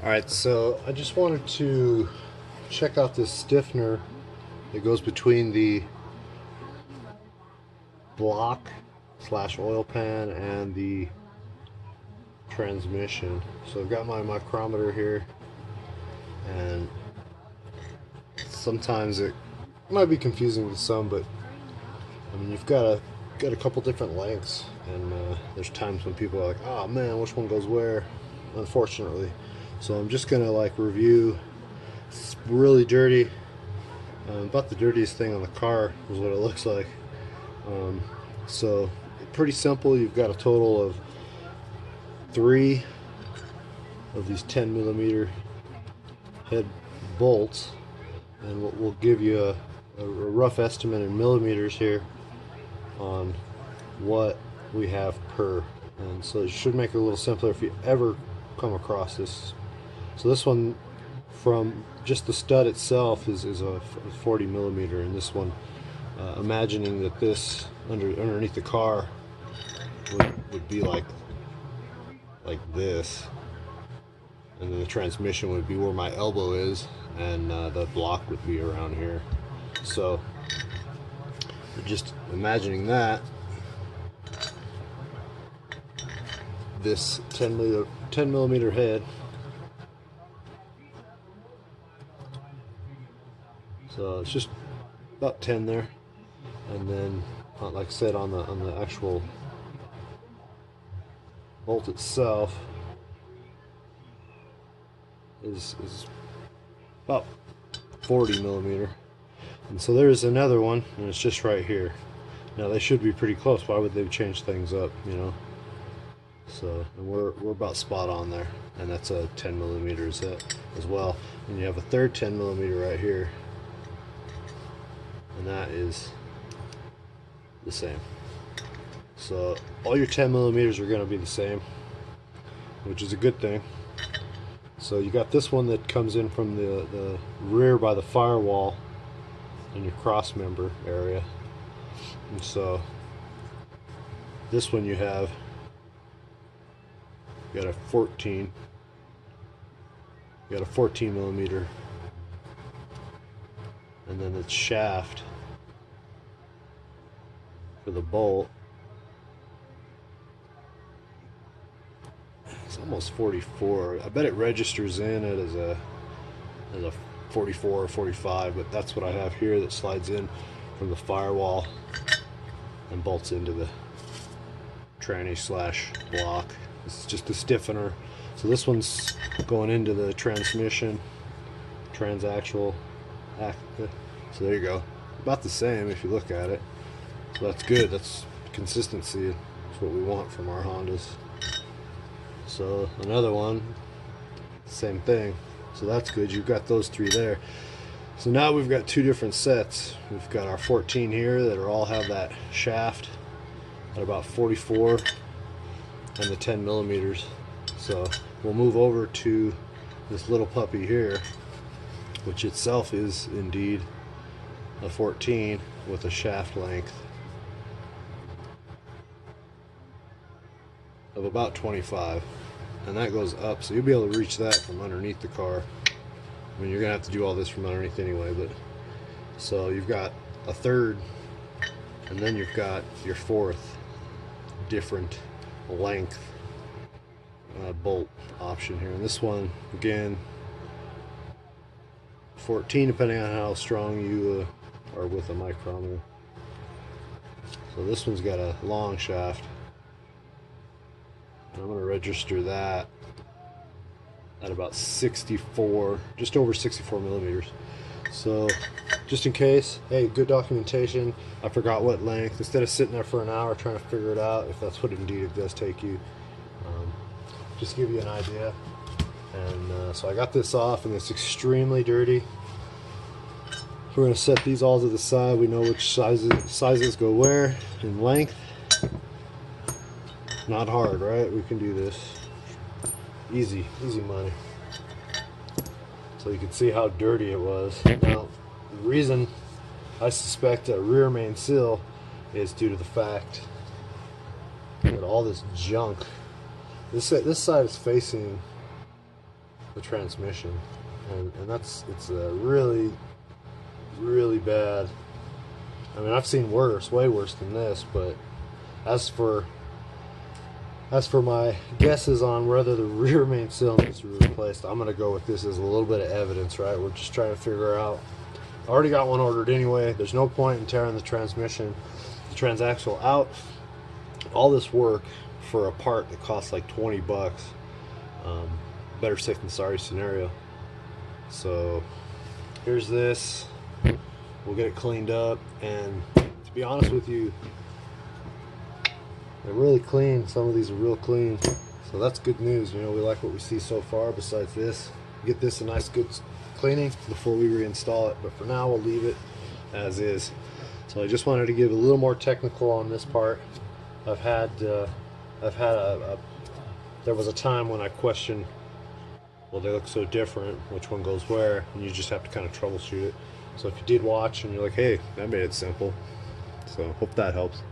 Alright, so I just wanted to check out this stiffener that goes between the block slash oil pan and the transmission. So I've got my micrometer here, and sometimes it might be confusing to some, but I mean, you've got a couple different lengths, and there's times when people are like, oh man, which one goes where, unfortunately. So I'm just gonna like review. It's really dirty, about the dirtiest thing on the car is what it looks like. So pretty simple. You've got a total of 3 of these 10mm head bolts, and we'll give you a rough estimate in millimeters here on what we have per, and so it should make it a little simpler if you ever come across this. So this one, from just the stud itself, is a 40mm, and this one, imagining that this underneath the car would be like this, and then the transmission would be where my elbow is, and the block would be around here. So just imagining that, this 10mm head, so it's just about 10 there, and then like I said, on the actual bolt itself is about 40mm. And so there's another one, and it's just right here. Now they should be pretty close. Why would they change things up, you know? So, and we're about spot on there, and that's a 10mm as well. And you have a third 10mm right here, and that is the same. So all your 10mm are going to be the same, which is a good thing. So you got this one that comes in from the rear by the firewall in your cross member area, and so this one you got a 14mm, and then its shaft for the bolt, it's almost 44. I bet it registers in it as a 44 or 45, but that's what I have here that slides in from the firewall and bolts into the tranny slash block. This is just a stiffener. So this one's going into the transmission, transaxle. So there you go. About the same if you look at it. So that's good. That's consistency. That's what we want from our Hondas. So another one, same thing. So that's good. You've got those 3 there. So now we've got 2 different sets. We've got our 14 here that all have that shaft at about 44, and the 10mm. So we'll move over to this little puppy here, which itself is indeed a 14 with a shaft length of about 25, and that goes up, so you'll be able to reach that from underneath the car. I mean, you're gonna have to do all this from underneath anyway, but so you've got a third, and then you've got your 4th different length bolt option here. And this one, again, 14, depending on how strong you are with a micrometer. So this one's got a long shaft, and I'm going to register that at about 64, just over 64mm. So just in case, hey, good documentation. I forgot what length, instead of sitting there for an hour trying to figure it out, if that's what indeed it does take you, just give you an idea. And so I got this off, and it's extremely dirty. We're going to set these all to the side. We know which sizes go where in length. Not hard, right? We can do this. Easy money. So you can see how dirty it was. Now, the reason I suspect a rear main seal is due to the fact that all this junk, this side is facing the transmission, and it's really bad. I mean, I've seen worse, way worse than this, but as for my guesses on whether the rear main cylinder needs to be replaced, I'm gonna go with this as a little bit of evidence, right? We're just trying to figure out. I already got one ordered anyway. There's no point in tearing the transmission, the transaxle out. All this work for a part that costs like 20 bucks. Better safe than sorry scenario. So here's this. We'll get it cleaned up, and to be honest with you, they're really clean. Some of these are real clean, so that's good news. You know, we like what we see so far. Besides this, get this a nice good cleaning before we reinstall it, but for now we'll leave it as is. So I just wanted to give a little more technical on this part. There was a time when I questioned, well, they look so different, which one goes where, and you just have to kind of troubleshoot it. So if you did watch and you're like, hey, that made it simple, so hope that helps.